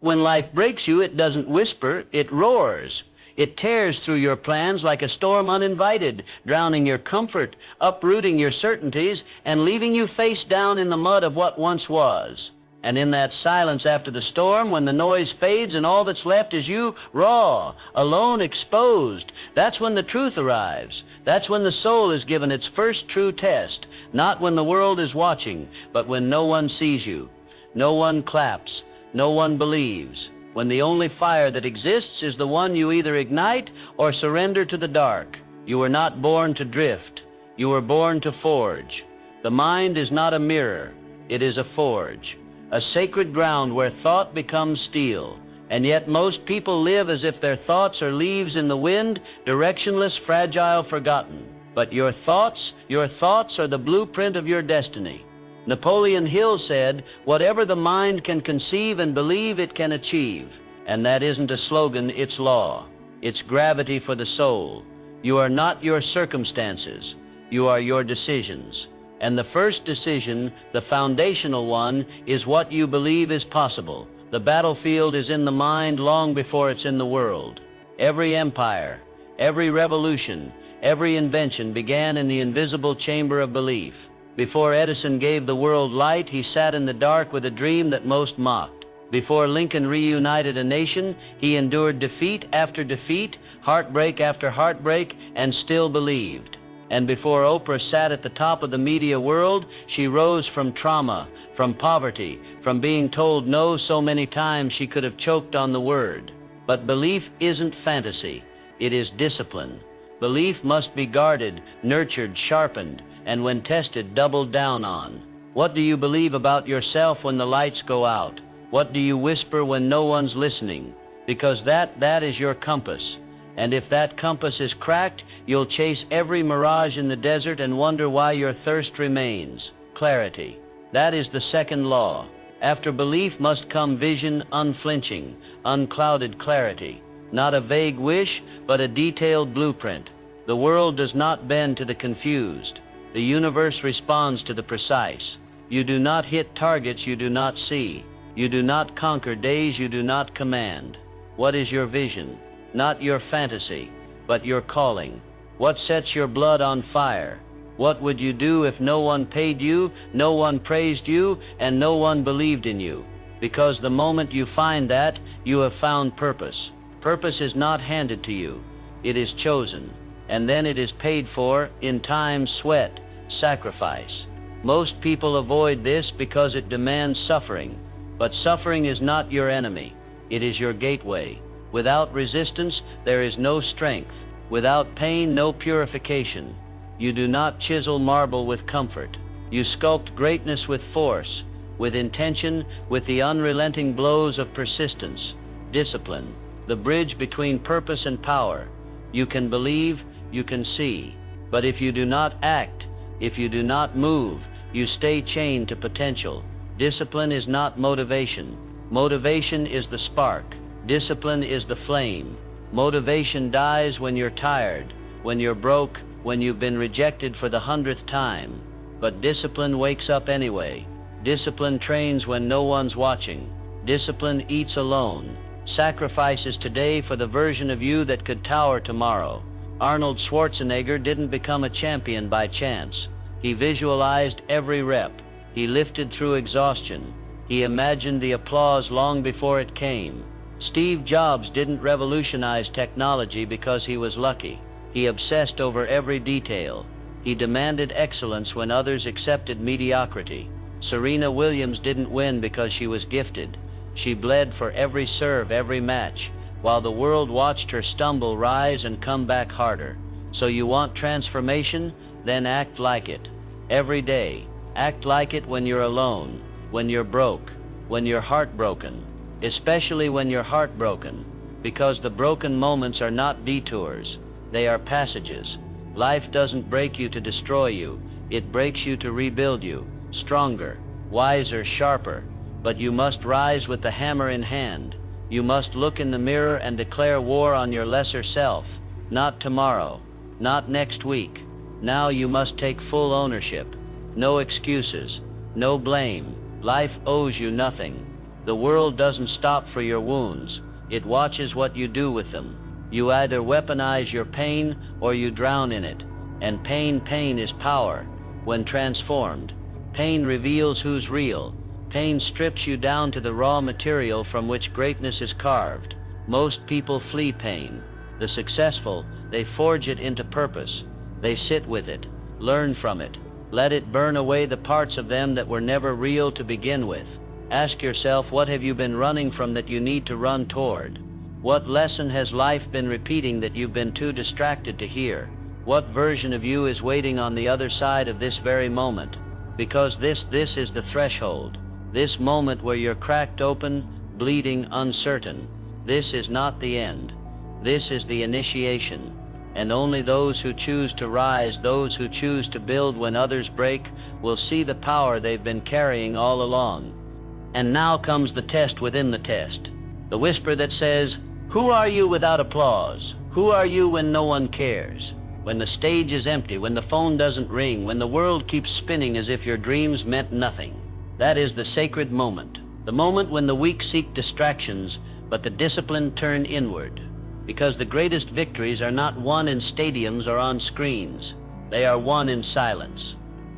When life breaks you, it doesn't whisper, it roars. It tears through your plans like a storm uninvited, drowning your comfort, uprooting your certainties, and leaving you face down in the mud of what once was. And in that silence after the storm, when the noise fades and all that's left is you, raw, alone, exposed, that's when the truth arrives. That's when the soul is given its first true test, not when the world is watching, but when no one sees you. No one claps, no one believes. When the only fire that exists is the one you either ignite or surrender to the dark. You were not born to drift. You were born to forge. The mind is not a mirror. It is a forge, a sacred ground where thought becomes steel. And yet most people live as if their thoughts are leaves in the wind, directionless, fragile, forgotten. But your thoughts are the blueprint of your destiny. Napoleon Hill said, "Whatever the mind can conceive and believe, it can achieve." And that isn't a slogan, it's law. It's gravity for the soul. You are not your circumstances. You are your decisions. And the first decision, the foundational one, is what you believe is possible. The battlefield is in the mind long before it's in the world. Every empire, every revolution, every invention began in the invisible chamber of belief. Before Edison gave the world light, he sat in the dark with a dream that most mocked. Before Lincoln reunited a nation, he endured defeat after defeat, heartbreak after heartbreak, and still believed. And before Oprah sat at the top of the media world, she rose from trauma, from poverty, from being told no so many times she could have choked on the word. But belief isn't fantasy. It is discipline. Belief must be guarded, nurtured, sharpened, and when tested, doubled down on. What do you believe about yourself when the lights go out? What do you whisper when no one's listening? Because that is your compass. And if that compass is cracked, you'll chase every mirage in the desert and wonder why your thirst remains. Clarity. That is the second law. After belief must come vision, unflinching, unclouded clarity. Not a vague wish, but a detailed blueprint. The world does not bend to the confused. The universe responds to the precise. You do not hit targets you do not see. You do not conquer days you do not command. What is your vision? Not your fantasy, but your calling. What sets your blood on fire? What would you do if no one paid you, no one praised you, and no one believed in you? Because the moment you find that, you have found purpose. Purpose is not handed to you. It is chosen. And then it is paid for in time, sweat, sacrifice. Most people avoid this because it demands suffering. But suffering is not your enemy. It is your gateway. Without resistance, there is no strength. Without pain, no purification. You do not chisel marble with comfort. You sculpt greatness with force, with intention, with the unrelenting blows of persistence, discipline, the bridge between purpose and power. You can believe, you can see. But if you do not act, if you do not move, you stay chained to potential. Discipline is not motivation. Motivation is the spark. Discipline is the flame. Motivation dies when you're tired, when you're broke, when you've been rejected for the 100th time. But discipline wakes up anyway. Discipline trains when no one's watching. Discipline eats alone. Sacrifices today for the version of you that could tower tomorrow. Arnold Schwarzenegger didn't become a champion by chance. He visualized every rep. He lifted through exhaustion. He imagined the applause long before it came. Steve Jobs didn't revolutionize technology because he was lucky. He obsessed over every detail. He demanded excellence when others accepted mediocrity. Serena Williams didn't win because she was gifted. She bled for every serve, every match, while the world watched her stumble, rise, and come back harder. So you want transformation? Then act like it. Every day. Act like it when you're alone, when you're broke, when you're heartbroken. Especially when you're heartbroken, because the broken moments are not detours. They are passages. Life doesn't break you to destroy you. It breaks you to rebuild you, stronger, wiser, sharper. But you must rise with the hammer in hand. You must look in the mirror and declare war on your lesser self. Not tomorrow, not next week. Now you must take full ownership. No excuses, no blame. Life owes you nothing. The world doesn't stop for your wounds. It watches what you do with them. You either weaponize your pain or you drown in it. And pain is power. When transformed, pain reveals who's real. Pain strips you down to the raw material from which greatness is carved. Most people flee pain. The successful, they forge it into purpose. They sit with it, learn from it, let it burn away the parts of them that were never real to begin with. Ask yourself, what have you been running from that you need to run toward? What lesson has life been repeating that you've been too distracted to hear? What version of you is waiting on the other side of this very moment? Because this is the threshold. This moment where you're cracked open, bleeding, uncertain. This is not the end. This is the initiation. And only those who choose to rise, those who choose to build when others break, will see the power they've been carrying all along. And now comes the test within the test. The whisper that says, who are you without applause? Who are you when no one cares? When the stage is empty, when the phone doesn't ring, when the world keeps spinning as if your dreams meant nothing. That is the sacred moment. The moment when the weak seek distractions, but the disciplined turn inward. Because the greatest victories are not won in stadiums or on screens. They are won in silence.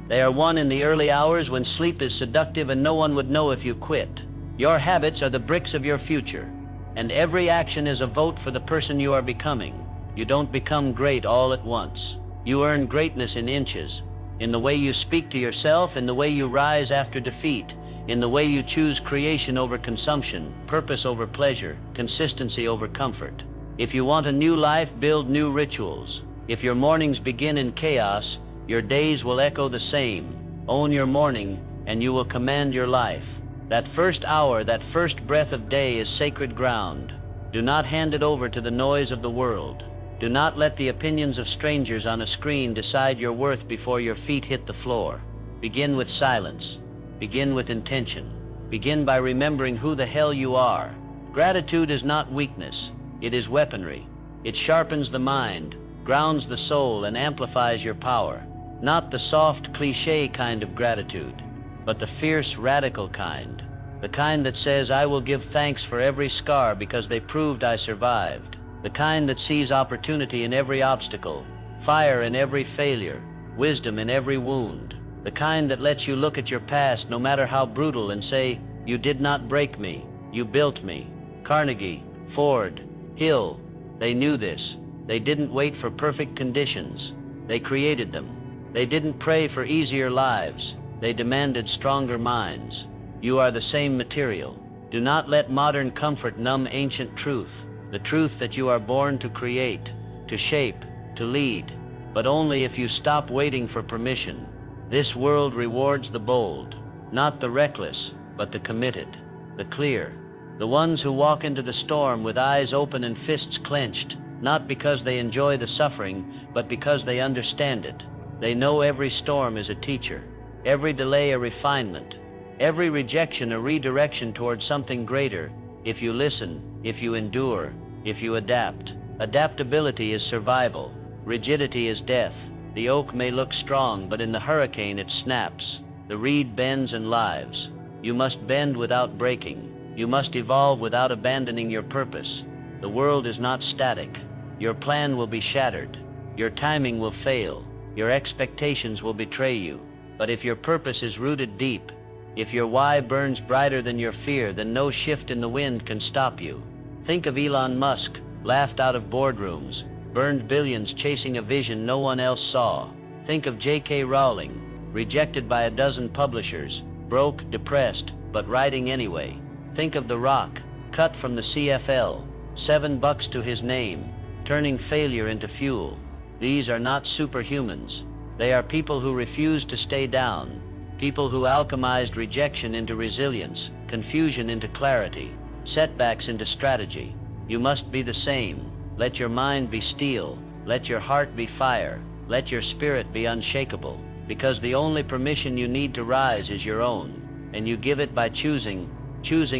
They are won in the early hours when sleep is seductive and no one would know if you quit. Your habits are the bricks of your future, and every action is a vote for the person you are becoming. You don't become great all at once. You earn greatness in inches, in the way you speak to yourself, in the way you rise after defeat, in the way you choose creation over consumption, purpose over pleasure, consistency over comfort. If you want a new life, build new rituals. If your mornings begin in chaos, your days will echo the same. Own your morning, and you will command your life. That first hour, that first breath of day is sacred ground. Do not hand it over to the noise of the world. Do not let the opinions of strangers on a screen decide your worth before your feet hit the floor. Begin with silence. Begin with intention. Begin by remembering who the hell you are. Gratitude is not weakness. It is weaponry. It sharpens the mind, grounds the soul, and amplifies your power. Not the soft, cliché kind of gratitude, but the fierce, radical kind. The kind that says, I will give thanks for every scar because they proved I survived. The kind that sees opportunity in every obstacle, fire in every failure, wisdom in every wound. The kind that lets you look at your past, no matter how brutal, and say, you did not break me, you built me. Carnegie, Ford, Hill, they knew this. They didn't wait for perfect conditions. They created them. They didn't pray for easier lives. They demanded stronger minds. You are the same material. Do not let modern comfort numb ancient truth. The truth that you are born to create, to shape, to lead. But only if you stop waiting for permission. This world rewards the bold, not the reckless, but the committed, the clear. The ones who walk into the storm with eyes open and fists clenched, not because they enjoy the suffering, but because they understand it. They know every storm is a teacher, every delay a refinement, every rejection a redirection towards something greater. If you listen, if you endure, if you adapt. Adaptability is survival. Rigidity is death. The oak may look strong, but in the hurricane it snaps. The reed bends and lives. You must bend without breaking. You must evolve without abandoning your purpose. The world is not static. Your plan will be shattered. Your timing will fail. Your expectations will betray you. But if your purpose is rooted deep, if your why burns brighter than your fear, then no shift in the wind can stop you. Think of Elon Musk, laughed out of boardrooms, burned billions chasing a vision no one else saw. Think of J.K. Rowling, rejected by a dozen publishers, broke, depressed, but writing anyway. Think of The Rock, cut from the CFL, $7 to his name, turning failure into fuel. These are not superhumans. They are people who refuse to stay down, people who alchemized rejection into resilience, confusion into clarity, setbacks into strategy. You must be the same. Let your mind be steel. Let your heart be fire. Let your spirit be unshakable. Because the only permission you need to rise is your own. And you give it by choosing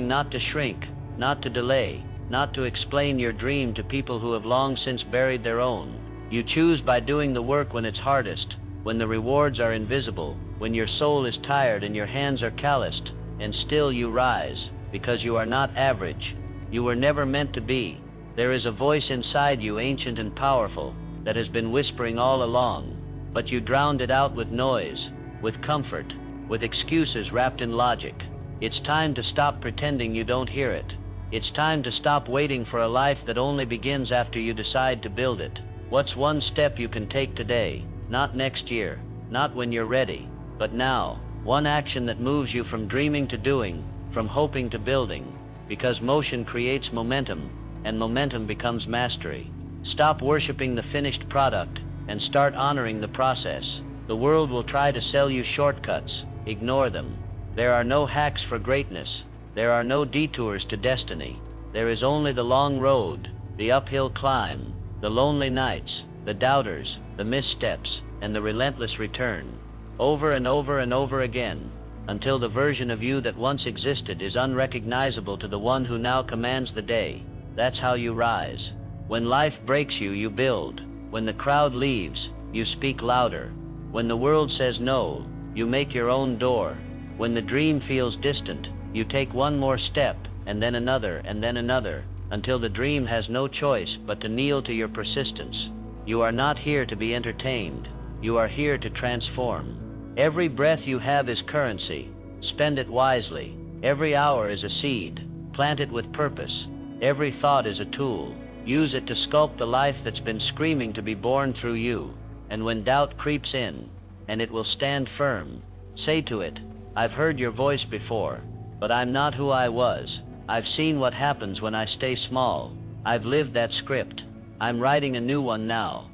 not to shrink, not to delay, not to explain your dream to people who have long since buried their own. You choose by doing the work when it's hardest, when the rewards are invisible, when your soul is tired and your hands are calloused, and still you rise. because you are not average. You were never meant to be. There is a voice inside you, ancient and powerful, that has been whispering all along, but you drowned it out with noise, with comfort, with excuses wrapped in logic. It's time to stop pretending you don't hear it. It's time to stop waiting for a life that only begins after you decide to build it. What's one step you can take today? Not next year, not when you're ready, but now. One action that moves you from dreaming to doing, from hoping to building, because motion creates momentum, and momentum becomes mastery. Stop worshiping the finished product and start honoring the process. The world will try to sell you shortcuts. Ignore them. There are no hacks for greatness. There are no detours to destiny. There is only the long road, the uphill climb, the lonely nights, the doubters, the missteps, and the relentless return. Over and over and over again, until the version of you that once existed is unrecognizable to the one who now commands the day. That's how you rise. When life breaks you, you build. When the crowd leaves, you speak louder. When the world says no, you make your own door. When the dream feels distant, you take one more step, and then another, until the dream has no choice but to kneel to your persistence. You are not here to be entertained. You are here to transform. Every breath you have is currency. Spend it wisely. Every hour is a seed. Plant it with purpose. Every thought is a tool. Use it to sculpt the life that's been screaming to be born through you. And when doubt creeps in, and it will stand firm, say to it, I've heard your voice before, but I'm not who I was. I've seen what happens when I stay small. I've lived that script. I'm writing a new one now.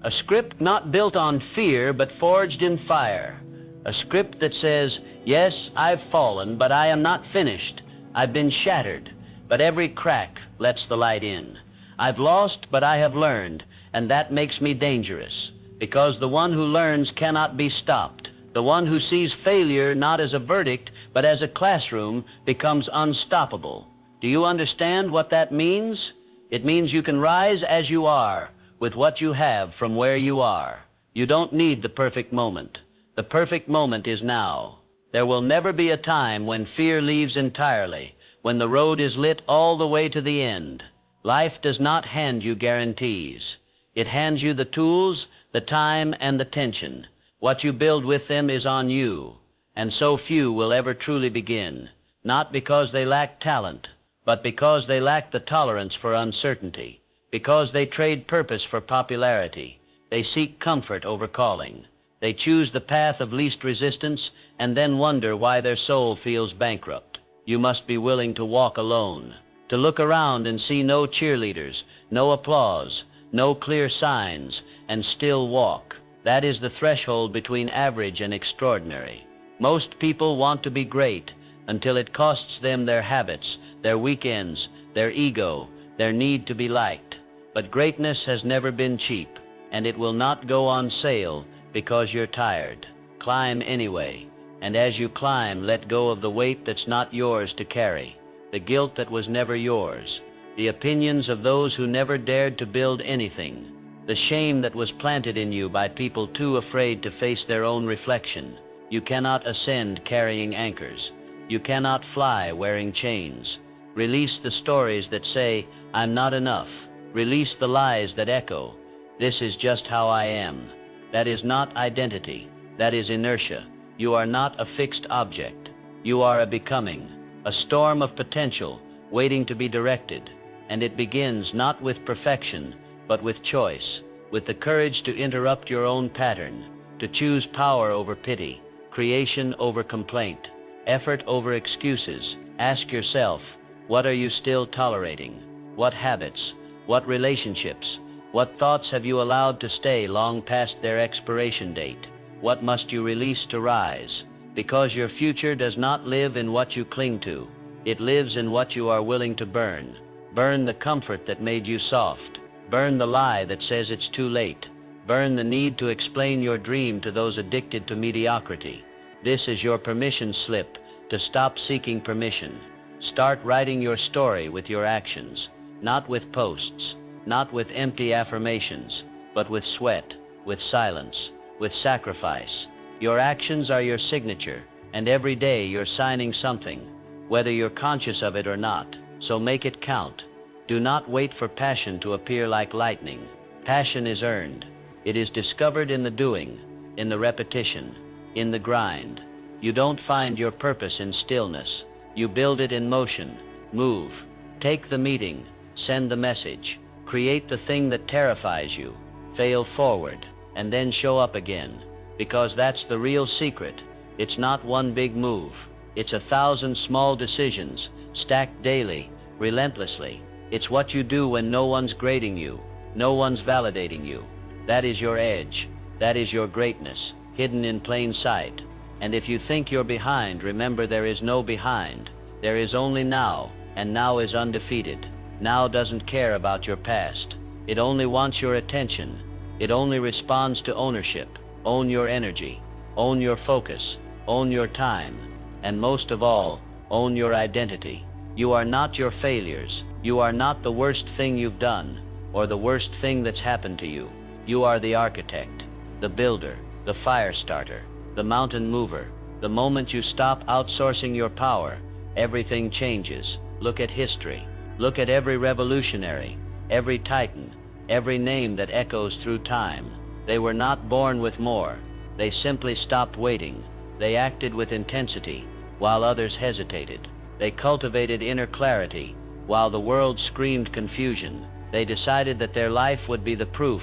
A script not built on fear, but forged in fire. A script that says, yes, I've fallen, but I am not finished. I've been shattered, but every crack lets the light in. I've lost, but I have learned, and that makes me dangerous, because the one who learns cannot be stopped. The one who sees failure not as a verdict, but as a classroom, becomes unstoppable. Do you understand what that means? It means you can rise as you are, with what you have from where you are. You don't need the perfect moment. The perfect moment is now. There will never be a time when fear leaves entirely, when the road is lit all the way to the end. Life does not hand you guarantees. It hands you the tools, the time, and the tension. What you build with them is on you, and so few will ever truly begin, not because they lack talent, but because they lack the tolerance for uncertainty, because they trade purpose for popularity. They seek comfort over calling. They choose the path of least resistance and then wonder why their soul feels bankrupt. You must be willing to walk alone, to look around and see no cheerleaders, no applause, no clear signs, and still walk. That is the threshold between average and extraordinary. Most people want to be great until it costs them their habits, their weekends, their ego, their need to be liked. But greatness has never been cheap, and it will not go on sale because you're tired. Climb anyway, and as you climb, let go of the weight that's not yours to carry, the guilt that was never yours, the opinions of those who never dared to build anything, the shame that was planted in you by people too afraid to face their own reflection. You cannot ascend carrying anchors. You cannot fly wearing chains. Release the stories that say, I'm not enough. Release the lies that echo, this is just how I am. That is not identity. That is inertia. You are not a fixed object. You are a becoming, a storm of potential waiting to be directed. And it begins not with perfection, but with choice, with the courage to interrupt your own pattern, to choose power over pity, creation over complaint, effort over excuses. Ask yourself, what are you still tolerating? What habits? What relationships? What thoughts have you allowed to stay long past their expiration date? What must you release to rise? Because your future does not live in what you cling to. It lives in what you are willing to burn. Burn the comfort that made you soft. Burn the lie that says it's too late. Burn the need to explain your dream to those addicted to mediocrity. This is your permission slip to stop seeking permission. Start writing your story with your actions, not with posts, not with empty affirmations, but with sweat, with silence, with sacrifice. Your actions are your signature, and every day you're signing something. whether you're conscious of it or not, so make it count. Do not wait for passion to appear like lightning. Passion is earned. It is discovered in the doing, in the repetition, in the grind. You don't find your purpose in stillness. You build it in motion. Move. Take the meeting. Send the message. Create the thing that terrifies you. Fail forward, and then show up again. Because that's the real secret. It's not one big move. It's 1,000 small decisions, stacked daily, relentlessly. It's what you do when no one's grading you, no one's validating you. That is your edge. That is your greatness, hidden in plain sight. And if you think you're behind, remember there is no behind. There is only now, and now is undefeated. Now doesn't care about your past. It only wants your attention. It only responds to ownership. Own your energy. Own your focus. Own your time. And most of all, own your identity. You are not your failures. You are not the worst thing you've done, or the worst thing that's happened to you. You are the architect, the builder, the fire starter, the mountain mover. The moment you stop outsourcing your power, everything changes. Look at history. Look at every revolutionary, every titan, every name that echoes through time. They were not born with more. They simply stopped waiting. They acted with intensity, while others hesitated. They cultivated inner clarity, while the world screamed confusion. They decided that their life would be the proof,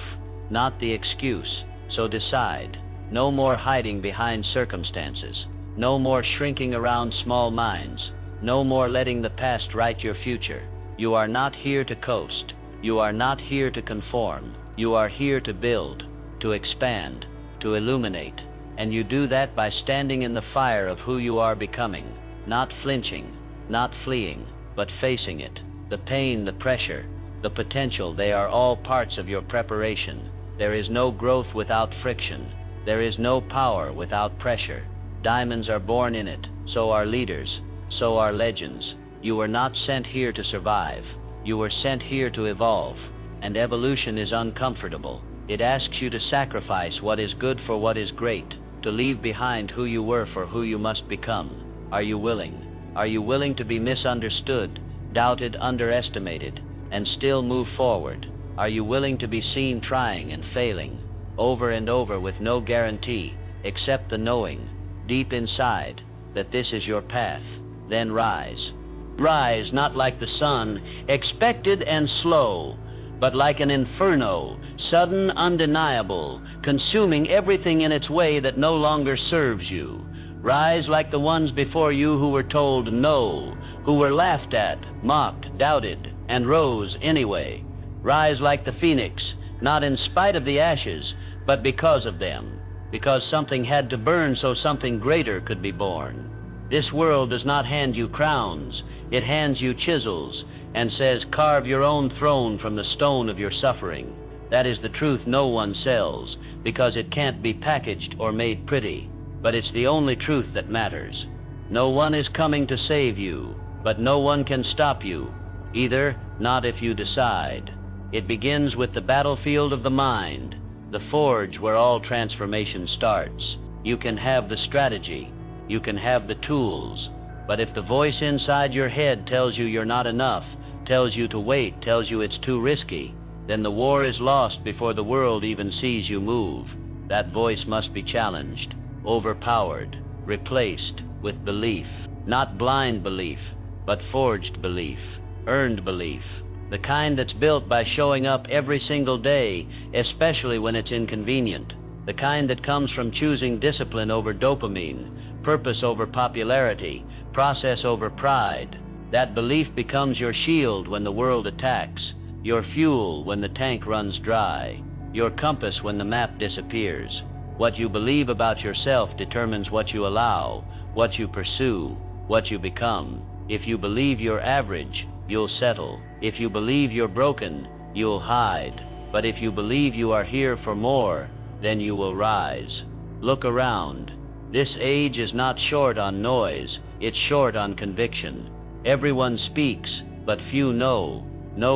not the excuse. So decide. No more hiding behind circumstances. No more shrinking around small minds. No more letting the past write your future. You are not here to coast. You are not here to conform. You are here to build, to expand, to illuminate. And you do that by standing in the fire of who you are becoming. Not flinching, not fleeing, but facing it. The pain, the pressure, the potential, they are all parts of your preparation. There is no growth without friction. There is no power without pressure. Diamonds are born in it. So are leaders. So are legends. You were not sent here to survive. You were sent here to evolve. And evolution is uncomfortable. It asks you to sacrifice what is good for what is great, to leave behind who you were for who you must become. Are you willing? Are you willing to be misunderstood, doubted, underestimated, and still move forward? Are you willing to be seen trying and failing, over and over with no guarantee, except the knowing, deep inside, that this is your path? Then rise. Rise not like the sun, expected and slow, but like an inferno, sudden, undeniable, consuming everything in its way that no longer serves you. Rise like the ones before you who were told no, who were laughed at, mocked, doubted, and rose anyway. Rise like the phoenix, not in spite of the ashes, but because of them, because something had to burn so something greater could be born. This world does not hand you crowns. It hands you chisels and says, carve your own throne from the stone of your suffering. That is the truth no one sells, because it can't be packaged or made pretty. But it's the only truth that matters. No one is coming to save you, but no one can stop you. Either, not if you decide. It begins with the battlefield of the mind, the forge where all transformation starts. You can have the strategy. You can have the tools. But if the voice inside your head tells you you're not enough, tells you to wait, tells you it's too risky, then the war is lost before the world even sees you move. That voice must be challenged, overpowered, replaced with belief. Not blind belief, but forged belief, earned belief. The kind that's built by showing up every single day, especially when it's inconvenient. The kind that comes from choosing discipline over dopamine, purpose over popularity, process over pride. That belief becomes your shield when the world attacks, your fuel when the tank runs dry, your compass when the map disappears. What you believe about yourself determines what you allow, what you pursue, what you become. If you believe you're average, you'll settle. If you believe you're broken, you'll hide. But if you believe you are here for more, then you will rise. Look around. This age is not short on noise, it's short on conviction. Everyone speaks, but few know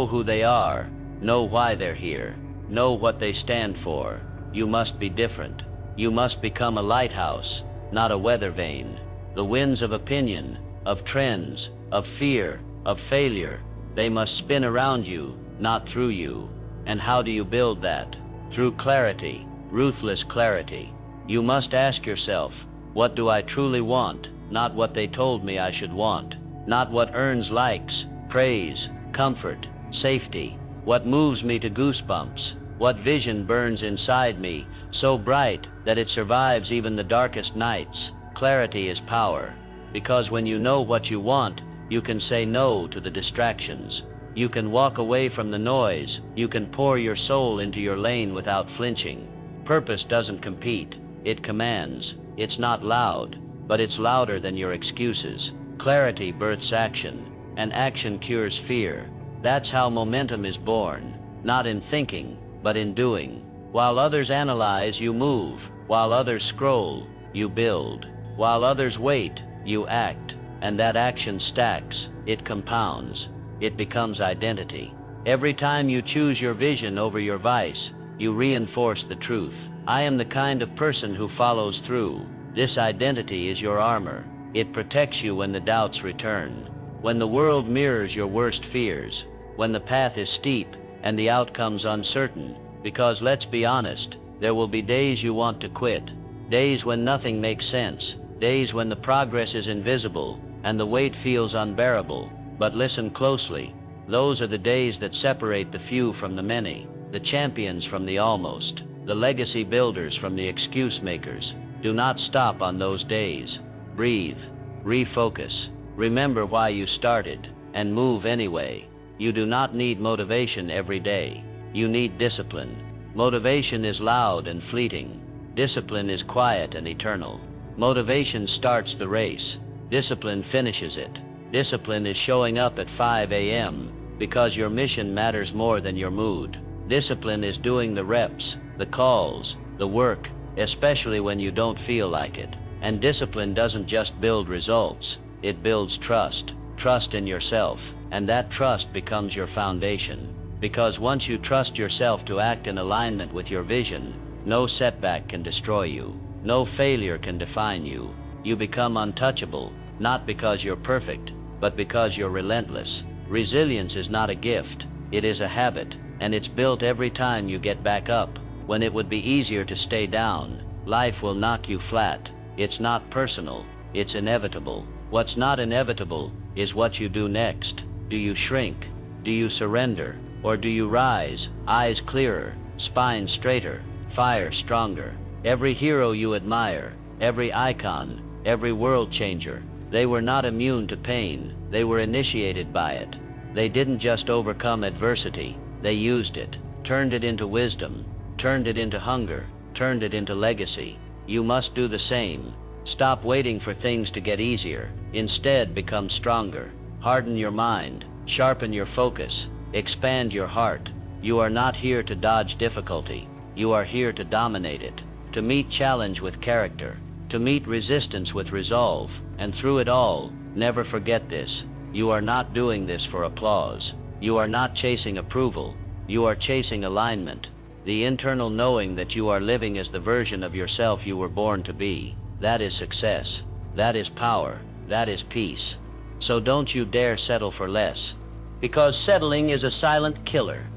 who they are, know why they're here, know what they stand for. You must be different. You must become a lighthouse, not a weather vane. The winds of opinion, of trends, of fear, of failure. They must spin around you, not through you. And how do you build that? Through clarity, ruthless clarity. You must ask yourself, what do I truly want? Not what they told me I should want. Not what earns likes, praise, comfort, safety. What moves me to goosebumps? What vision burns inside me, so bright that it survives even the darkest nights? Clarity is power, because when you know what you want, you can say no to the distractions. You can walk away from the noise. You can pour your soul into your lane without flinching. Purpose doesn't compete. It commands. It's not loud, but it's louder than your excuses. Clarity births action, and action cures fear. That's how momentum is born, not in thinking, but in doing. While others analyze, you move. While others scroll, you build. While others wait, you act. And that action stacks. It compounds. It becomes identity. Every time you choose your vision over your vice, you reinforce the truth. I am the kind of person who follows through. This identity is your armor. It protects you when the doubts return, when the world mirrors your worst fears, when the path is steep and the outcome's uncertain. Because let's be honest, there will be days you want to quit, days when nothing makes sense, days when the progress is invisible and the weight feels unbearable. But listen closely. Those are the days that separate the few from the many, the champions from the almost, the legacy builders from the excuse makers. Do not stop on those days. Breathe, refocus, remember why you started, and move anyway. You do not need motivation every day. You need discipline. Motivation is loud and fleeting. Discipline is quiet and eternal. Motivation starts the race. Discipline finishes it. Discipline is showing up at 5 a.m. because your mission matters more than your mood. Discipline is doing the reps, the calls, the work, especially when you don't feel like it. And discipline doesn't just build results, it builds trust. Trust in yourself, and that trust becomes your foundation. Because once you trust yourself to act in alignment with your vision, no setback can destroy you. No failure can define you. You become untouchable, not because you're perfect, but because you're relentless. Resilience is not a gift, it is a habit, and it's built every time you get back up. When it would be easier to stay down, life will knock you flat. It's not personal, it's inevitable. What's not inevitable is what you do next. Do you shrink? Do you surrender? Or do you rise, eyes clearer, spine straighter, fire stronger? Every hero you admire, every icon, every world changer, they were not immune to pain. They were initiated by it. They didn't just overcome adversity. They used it, turned it into wisdom, turned it into hunger, turned it into legacy. You must do the same. Stop waiting for things to get easier. Instead, become stronger. Harden your mind, sharpen your focus, expand your heart. You are not here to dodge difficulty. You are here to dominate it, to meet challenge with character, to meet resistance with resolve. And through it all, never forget this. You are not doing this for applause. You are not chasing approval. You are chasing alignment. The internal knowing that you are living as the version of yourself you were born to be. That is success. That is power. That is peace. So don't you dare settle for less. Because settling is a silent killer.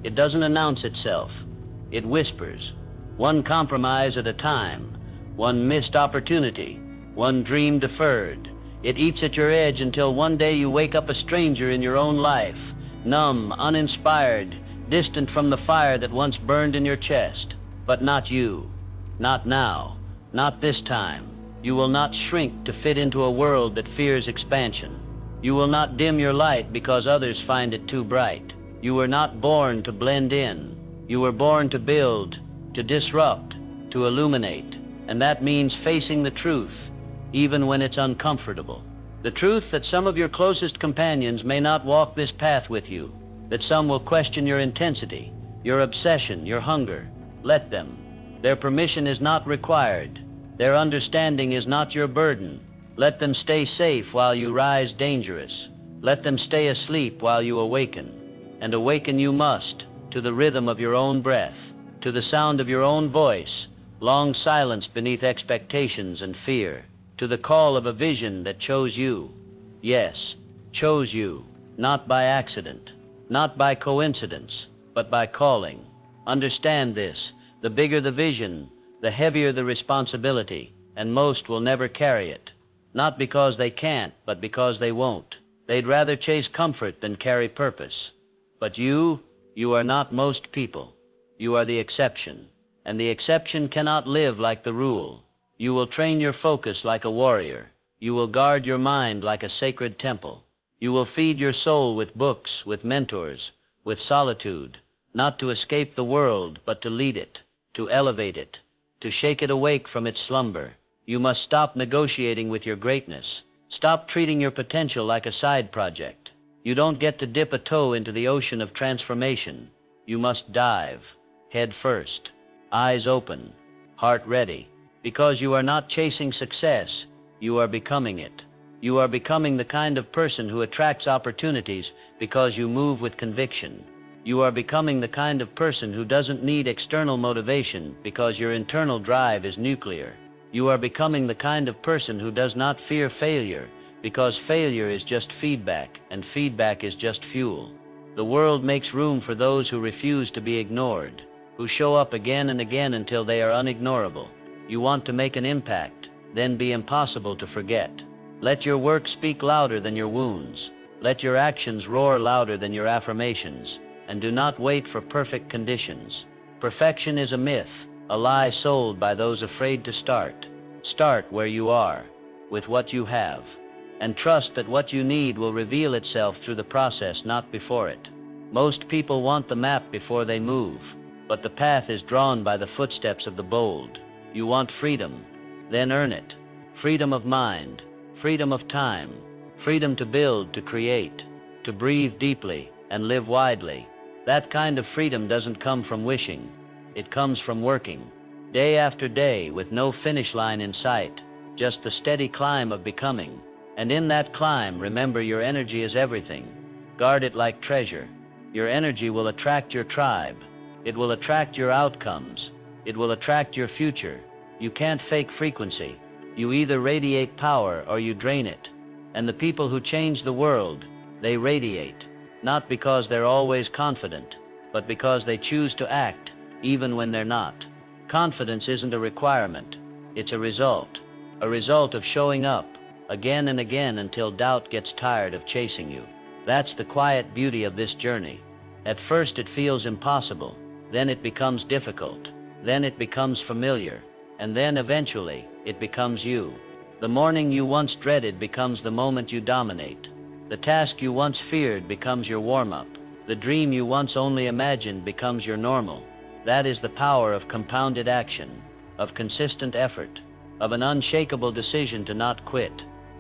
It doesn't announce itself. It whispers. One compromise at a time. One missed opportunity. One dream deferred. It eats at your edge until one day you wake up a stranger in your own life. Numb, uninspired, distant from the fire that once burned in your chest. But not you. Not now. Not this time. You will not shrink to fit into a world that fears expansion. You will not dim your light because others find it too bright. You were not born to blend in. You were born to build, to disrupt, to illuminate. And that means facing the truth, even when it's uncomfortable. The truth that some of your closest companions may not walk this path with you, that some will question your intensity, your obsession, your hunger. Let them. Their permission is not required. Their understanding is not your burden. Let them stay safe while you rise dangerous. Let them stay asleep while you awaken. And awaken you must, to the rhythm of your own breath, to the sound of your own voice, long silence beneath expectations and fear, to the call of a vision that chose you. Yes, chose you, not by accident, not by coincidence, but by calling. Understand this. The bigger the vision, the heavier the responsibility, and most will never carry it. Not because they can't, but because they won't. They'd rather chase comfort than carry purpose. But you are not most people. You are the exception, and the exception cannot live like the rule. You will train your focus like a warrior. You will guard your mind like a sacred temple. You will feed your soul with books, with mentors, with solitude, not to escape the world, but to lead it, to elevate it, to shake it awake from its slumber. You must stop negotiating with your greatness. Stop treating your potential like a side project. You don't get to dip a toe into the ocean of transformation. You must dive, head first, eyes open, heart ready, because you are not chasing success, you are becoming it. You are becoming the kind of person who attracts opportunities because you move with conviction. You are becoming the kind of person who doesn't need external motivation because your internal drive is nuclear. You are becoming the kind of person who does not fear failure because failure is just feedback and feedback is just fuel. The world makes room for those who refuse to be ignored, who show up again and again until they are unignorable. You want to make an impact, then be impossible to forget. Let your work speak louder than your wounds. Let your actions roar louder than your affirmations. And do not wait for perfect conditions. Perfection is a myth, a lie sold by those afraid to start. Start where you are, with what you have, and trust that what you need will reveal itself through the process, not before it. Most people want the map before they move, but the path is drawn by the footsteps of the bold. You want freedom, then earn it. Freedom of mind, freedom of time, freedom to build, to create, to breathe deeply and live widely. That kind of freedom doesn't come from wishing. It comes from working, day after day, with no finish line in sight, just the steady climb of becoming. And in that climb, remember, your energy is everything. Guard it like treasure. Your energy will attract your tribe. It will attract your outcomes. It will attract your future. You can't fake frequency. You either radiate power or you drain it. And the people who change the world, they radiate. Not because they're always confident, but because they choose to act, even when they're not. Confidence isn't a requirement. It's a result of showing up, again and again until doubt gets tired of chasing you. That's the quiet beauty of this journey. At first it feels impossible, then it becomes difficult, then it becomes familiar, and then eventually it becomes you. The morning you once dreaded becomes the moment you dominate. The task you once feared becomes your warm-up. The dream you once only imagined becomes your normal. That is the power of compounded action, of consistent effort, of an unshakable decision to not quit,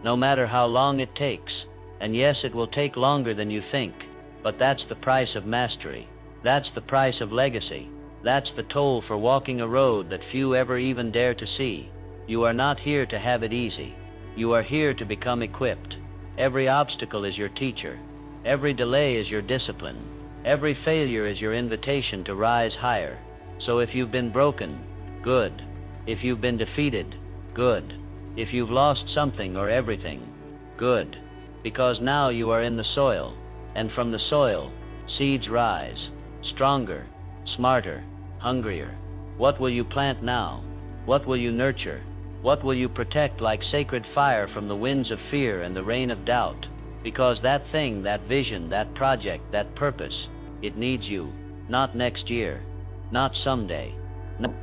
no matter how long it takes. And yes, it will take longer than you think, but that's the price of mastery. That's the price of legacy. That's the toll for walking a road that few ever even dare to see. You are not here to have it easy. You are here to become equipped. Every obstacle is your teacher. Every delay is your discipline. Every failure is your invitation to rise higher. So if you've been broken, good. If you've been defeated, good. If you've lost something or everything, good. Because now you are in the soil, and from the soil, seeds rise, stronger, smarter, hungrier. What will you plant now? What will you nurture? What will you protect like sacred fire from the winds of fear and the rain of doubt? Because that thing, that vision, that project, that purpose, it needs you. Not next year, not someday.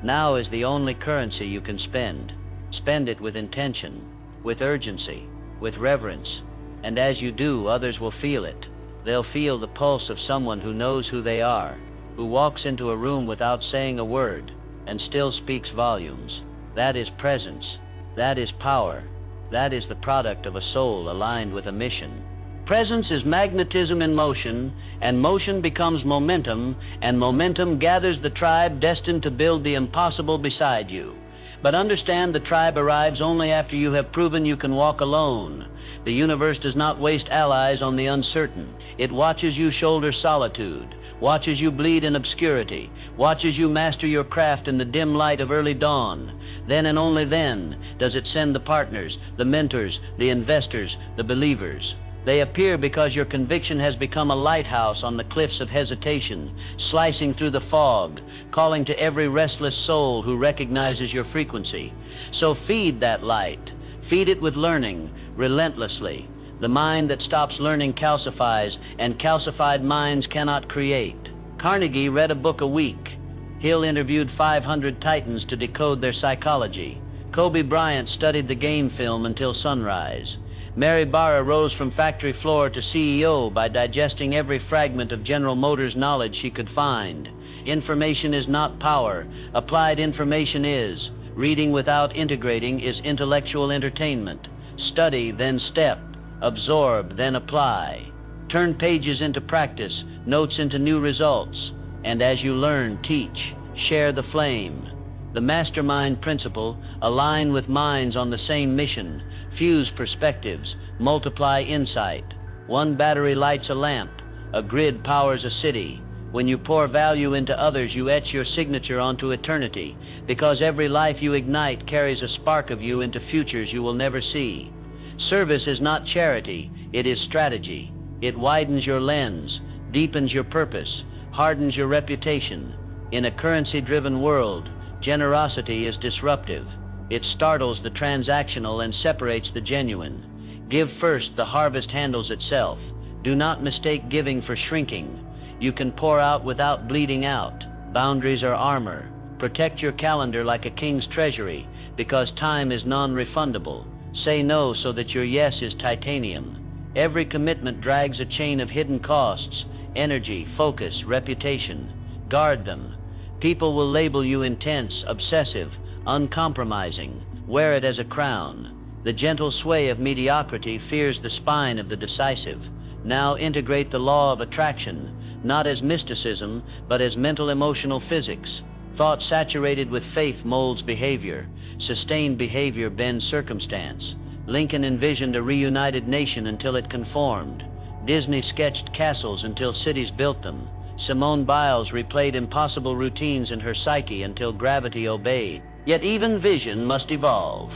Now is the only currency you can spend. Spend it with intention, with urgency, with reverence. And as you do, others will feel it. They'll feel the pulse of someone who knows who they are, who walks into a room without saying a word and still speaks volumes. That is presence. That is power. That is the product of a soul aligned with a mission. Presence is magnetism in motion, and motion becomes momentum, and momentum gathers the tribe destined to build the impossible beside you. But understand, the tribe arrives only after you have proven you can walk alone. The universe does not waste allies on the uncertain. It watches you shoulder solitude, Watch as you bleed in obscurity. Watch as you master your craft in the dim light of early dawn. Then and only then does it send the partners, the mentors, the investors, the believers. They appear because your conviction has become a lighthouse on the cliffs of hesitation, slicing through the fog, calling to every restless soul who recognizes your frequency. So feed that light. Feed it with learning, relentlessly. The mind that stops learning calcifies, and calcified minds cannot create. Carnegie read a book a week. Hill interviewed 500 titans to decode their psychology. Kobe Bryant studied the game film until sunrise. Mary Barra rose from factory floor to CEO by digesting every fragment of General Motors knowledge she could find. Information is not power. Applied information is. Reading without integrating is intellectual entertainment. Study, then step. Absorb, then apply. Turn pages into practice, notes into new results. And as you learn, teach. Share the flame. The mastermind principle: align with minds on the same mission. Fuse perspectives, multiply insight. One battery lights a lamp, a grid powers a city. When you pour value into others, you etch your signature onto eternity, because every life you ignite carries a spark of you into futures you will never see. Service is not charity, it is strategy. It widens your lens, deepens your purpose, hardens your reputation. In a currency-driven world, generosity is disruptive. It startles the transactional and separates the genuine. Give first, the harvest handles itself. Do not mistake giving for shrinking. You can pour out without bleeding out. Boundaries are armor. Protect your calendar like a king's treasury, because time is non-refundable. Say no so that your yes is titanium. Every commitment drags a chain of hidden costs: energy, focus, reputation. Guard them. People will label you intense, obsessive, uncompromising. Wear it as a crown. The gentle sway of mediocrity fears the spine of the decisive. Now integrate the law of attraction, not as mysticism, but as mental emotional physics. Thought saturated with faith molds behavior. Sustained behavior bends circumstance. Lincoln envisioned a reunited nation until it conformed. Disney sketched castles until cities built them. Simone Biles replayed impossible routines in her psyche until gravity obeyed. Yet even vision must evolve.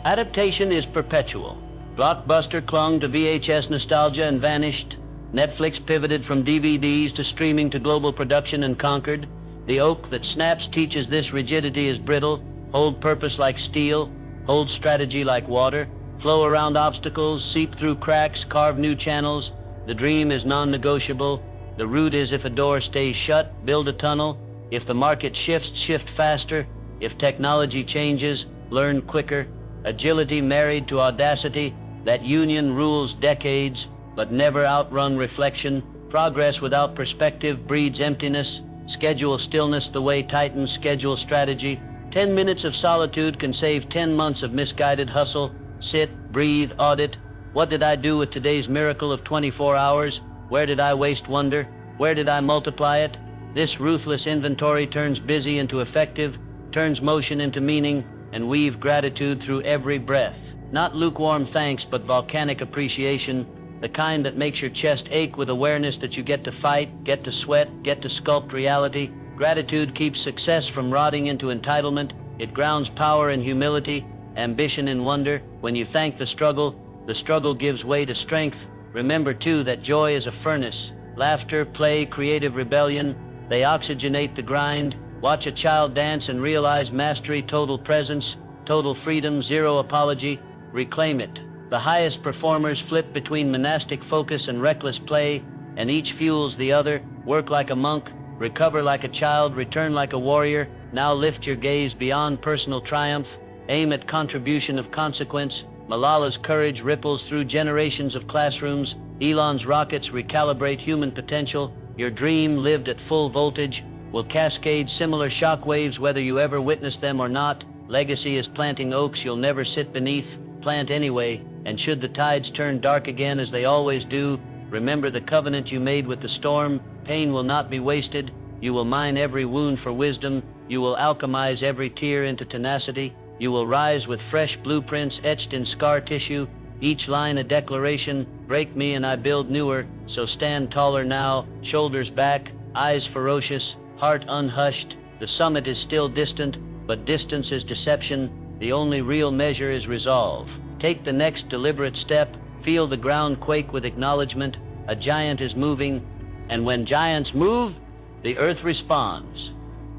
Adaptation is perpetual. Blockbuster clung to VHS nostalgia and vanished. Netflix pivoted from DVDs to streaming to global production and conquered. The oak that snaps teaches this rigidity is brittle. Hold purpose like steel. Hold strategy like water. Flow around obstacles, seep through cracks, carve new channels. The dream is non-negotiable. The route is, if a door stays shut, build a tunnel. If the market shifts, shift faster. If technology changes, learn quicker. Agility married to audacity, that union rules decades, but never outrun reflection. Progress without perspective breeds emptiness. Schedule stillness the way titans schedule strategy. 10 minutes of solitude can save 10 months of misguided hustle. Sit, breathe, audit. What did I do with today's miracle of 24 hours? Where did I waste wonder? Where did I multiply it? This ruthless inventory turns busy into effective, turns motion into meaning, and weave gratitude through every breath. Not lukewarm thanks, but volcanic appreciation, the kind that makes your chest ache with awareness that you get to fight, get to sweat, get to sculpt reality. Gratitude keeps success from rotting into entitlement. It grounds power in humility, ambition in wonder. When you thank the struggle gives way to strength. Remember, too, that joy is a furnace. Laughter, play, creative rebellion, they oxygenate the grind. Watch a child dance and realize mastery, total presence, total freedom, zero apology. Reclaim it. The highest performers flip between monastic focus and reckless play, and each fuels the other. Work like a monk, recover like a child, return like a warrior. Now lift your gaze beyond personal triumph. Aim at contribution of consequence. Malala's courage ripples through generations of classrooms. Elon's rockets recalibrate human potential. Your dream, lived at full voltage, will cascade similar shockwaves whether you ever witness them or not. Legacy is planting oaks you'll never sit beneath. Plant anyway, and should the tides turn dark again, as they always do, remember the covenant you made with the storm. Pain will not be wasted. You will mine every wound for wisdom. You will alchemize every tear into tenacity. You will rise with fresh blueprints etched in scar tissue, each line a declaration. Break me and I build newer, so stand taller now, shoulders back, eyes ferocious, heart unhushed. The summit is still distant, but distance is deception. The only real measure is resolve. Take the next deliberate step. Feel the ground quake with acknowledgement. A giant is moving, and when giants move, the earth responds.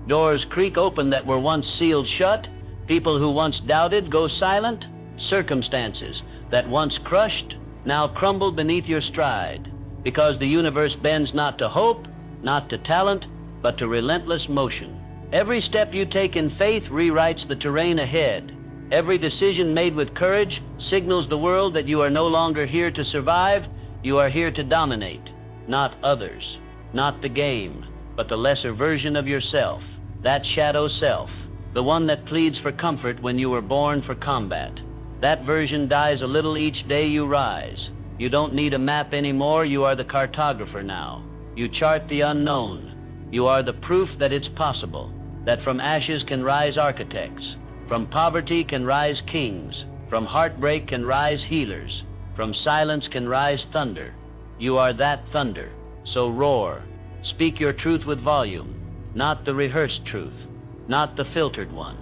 Doors creak open that were once sealed shut. People who once doubted go silent. Circumstances that once crushed now crumble beneath your stride, because the universe bends not to hope, not to talent, but to relentless motion. Every step you take in faith rewrites the terrain ahead. Every decision made with courage signals the world that you are no longer here to survive, you are here to dominate. Not others, not the game, but the lesser version of yourself. That shadow self, the one that pleads for comfort when you were born for combat. That version dies a little each day you rise. You don't need a map anymore, you are the cartographer now. You chart the unknown. You are the proof that it's possible, that from ashes can rise architects, from poverty can rise kings, from heartbreak can rise healers, from silence can rise thunder. You are that thunder, so roar. Speak your truth with volume, not the rehearsed truth, not the filtered one.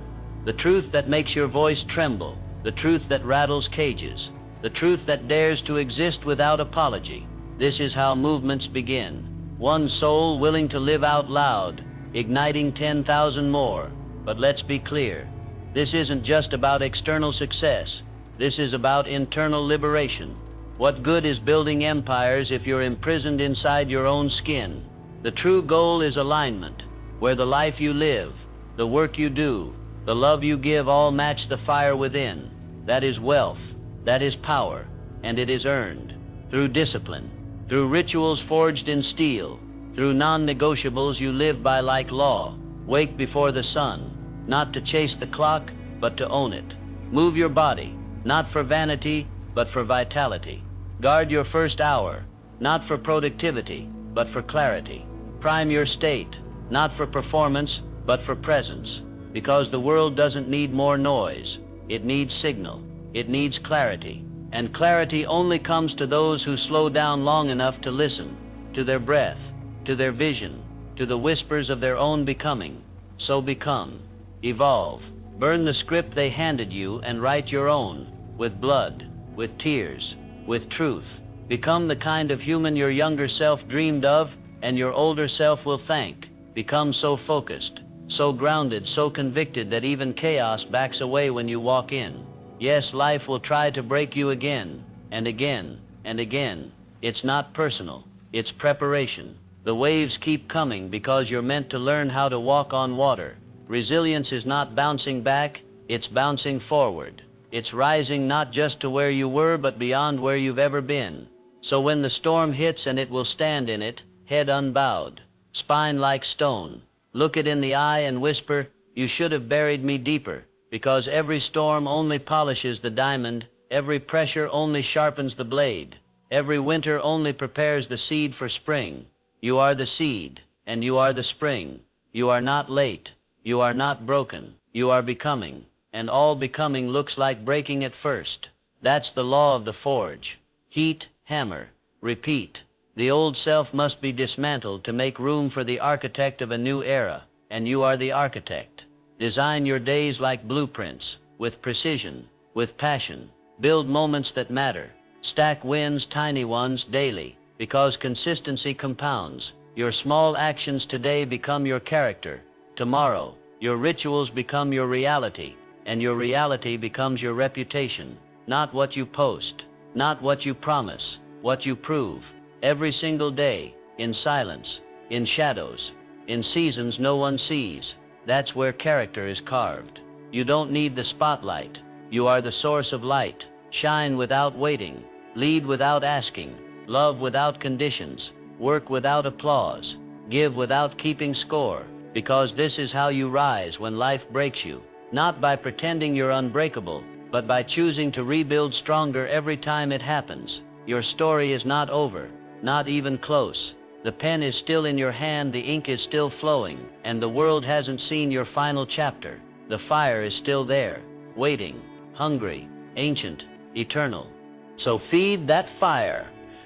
The truth that makes your voice tremble, the truth that rattles cages, the truth that dares to exist without apology. This is how movements begin. One soul willing to live out loud, igniting 10,000 more. But let's be clear, this isn't just about external success. This is about internal liberation. What good is building empires if you're imprisoned inside your own skin? The true goal is alignment, where the life you live, the work you do, the love you give all match the fire within. That is wealth, that is power, and it is earned through discipline, through rituals forged in steel, through non-negotiables you live by like law. Wake before the sun, not to chase the clock, but to own it. Move your body, not for vanity, but for vitality. Guard your first hour, not for productivity, but for clarity. Prime your state, not for performance, but for presence. Because the world doesn't need more noise. It needs signal. It needs clarity. And clarity only comes to those who slow down long enough to listen, to their breath, to their vision, to the whispers of their own becoming. So become, evolve, burn the script they handed you and write your own, with blood, with tears, with truth. Become the kind of human your younger self dreamed of and your older self will thank. Become so focused, so grounded, so convicted that even chaos backs away when you walk in. Yes, life will try to break you again, and again, and again. It's not personal, it's preparation. The waves keep coming because you're meant to learn how to walk on water. Resilience is not bouncing back, it's bouncing forward. It's rising not just to where you were, but beyond where you've ever been. So when the storm hits, and it will stand in it, head unbowed, spine like stone, look it in the eye and whisper, "You should have buried me deeper," because every storm only polishes the diamond, every pressure only sharpens the blade, every winter only prepares the seed for spring. You are the seed, and you are the spring. You are not late. You are not broken. You are becoming, and all becoming looks like breaking at first. That's the law of the forge. Heat, hammer, repeat. The old self must be dismantled to make room for the architect of a new era, and you are the architect. Design your days like blueprints, with precision, with passion. Build moments that matter. Stack wins, tiny ones, daily, because consistency compounds. Your small actions today become your character. Tomorrow, your rituals become your reality, and your reality becomes your reputation. Not what you post, not what you promise, what you prove. Every single day, in silence, in shadows, in seasons no one sees. That's where character is carved. You don't need the spotlight. You are the source of light. Shine without waiting. Lead without asking. Love without conditions. Work without applause. Give without keeping score. Because this is how you rise when life breaks you. Not by pretending you're unbreakable, but by choosing to rebuild stronger every time it happens. Your story is not over. Not even close. The pen is still in your hand, the ink is still flowing, and the world hasn't seen your final chapter. The fire is still there, waiting, hungry, ancient, eternal. So feed that fire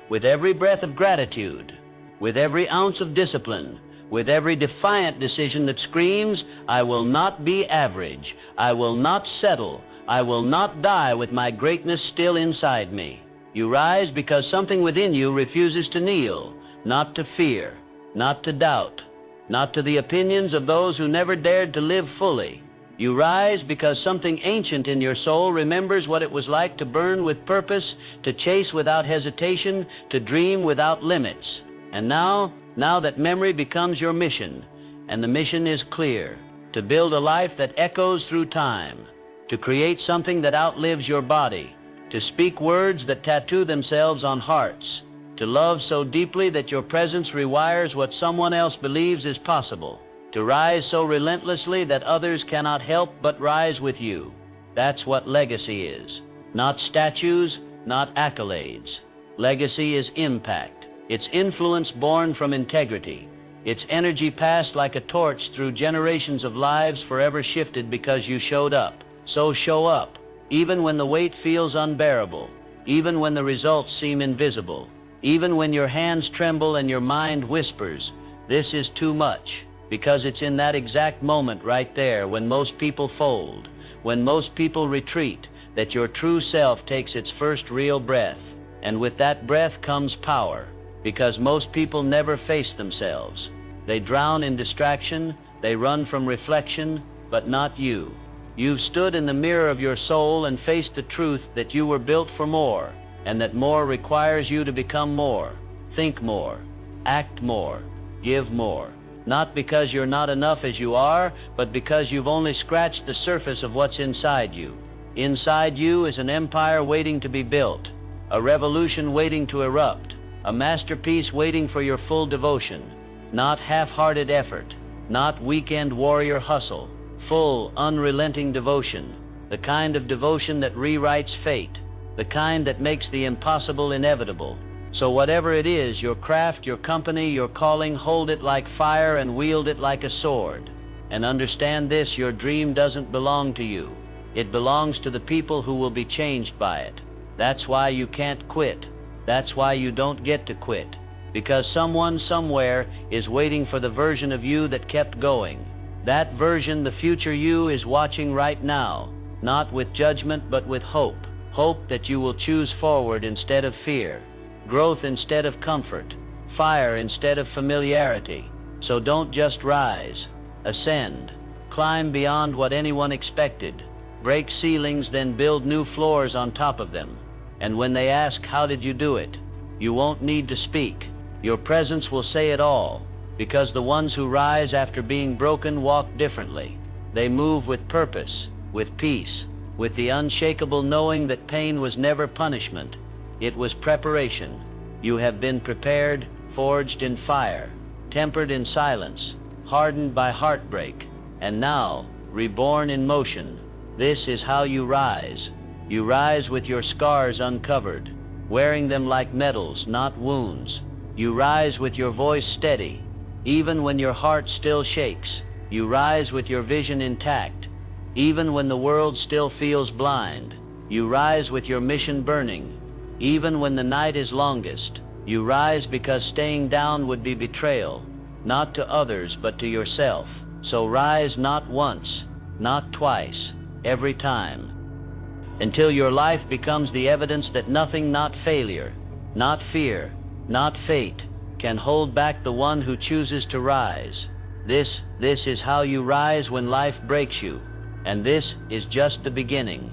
with every breath of gratitude, with every ounce of discipline, with every defiant decision that screams, I will not be average. I will not settle. I will not die with my greatness still inside me. You rise because something within you refuses to kneel, not to fear, not to doubt, not to the opinions of those who never dared to live fully. You rise because something ancient in your soul remembers what it was like to burn with purpose, to chase without hesitation, to dream without limits. And now that memory becomes your mission, and the mission is clear, to build a life that echoes through time, to create something that outlives your body, to speak words that tattoo themselves on hearts, to love so deeply that your presence rewires what someone else believes is possible, to rise so relentlessly that others cannot help but rise with you. That's what legacy is. Not statues, not accolades. Legacy is impact. It's influence born from integrity. It's energy passed like a torch through generations of lives forever shifted because you showed up. So show up, even when the weight feels unbearable, even when the results seem invisible, even when your hands tremble and your mind whispers, this is too much, because it's in that exact moment right there when most people fold, when most people retreat, that your true self takes its first real breath. And with that breath comes power, because most people never face themselves. They drown in distraction, they run from reflection, but not you. You've stood in the mirror of your soul and faced the truth that you were built for more, and that more requires you to become more, think more, act more, give more. Not because you're not enough as you are, but because you've only scratched the surface of what's inside you. Inside you is an empire waiting to be built, a revolution waiting to erupt, a masterpiece waiting for your full devotion. Not half-hearted effort, not weekend warrior hustle, full, unrelenting devotion, the kind of devotion that rewrites fate, the kind that makes the impossible inevitable. So whatever it is, your craft, your company, your calling, hold it like fire and wield it like a sword. And understand this, your dream doesn't belong to you. It belongs to the people who will be changed by it. That's why you can't quit. That's why you don't get to quit. Because someone somewhere is waiting for the version of you that kept going. That version, the future you, is watching right now, not with judgment but with hope. Hope that you will choose forward instead of fear, growth instead of comfort, fire instead of familiarity. So don't just rise, ascend, climb beyond what anyone expected, break ceilings, then build new floors on top of them. And when they ask, how did you do it? You won't need to speak. Your presence will say it all, because the ones who rise after being broken walk differently. They move with purpose, with peace, with the unshakable knowing that pain was never punishment. It was preparation. You have been prepared, forged in fire, tempered in silence, hardened by heartbreak, and now reborn in motion. This is how you rise. You rise with your scars uncovered, wearing them like medals, not wounds. You rise with your voice steady, even when your heart still shakes. You rise with your vision intact, even when the world still feels blind. You rise with your mission burning, even when the night is longest. You rise because staying down would be betrayal, not to others but to yourself. So rise not once, not twice, every time, until your life becomes the evidence that nothing, not failure, not fear, not fate, can hold back the one who chooses to rise. This is how you rise when life breaks you, and this is just the beginning.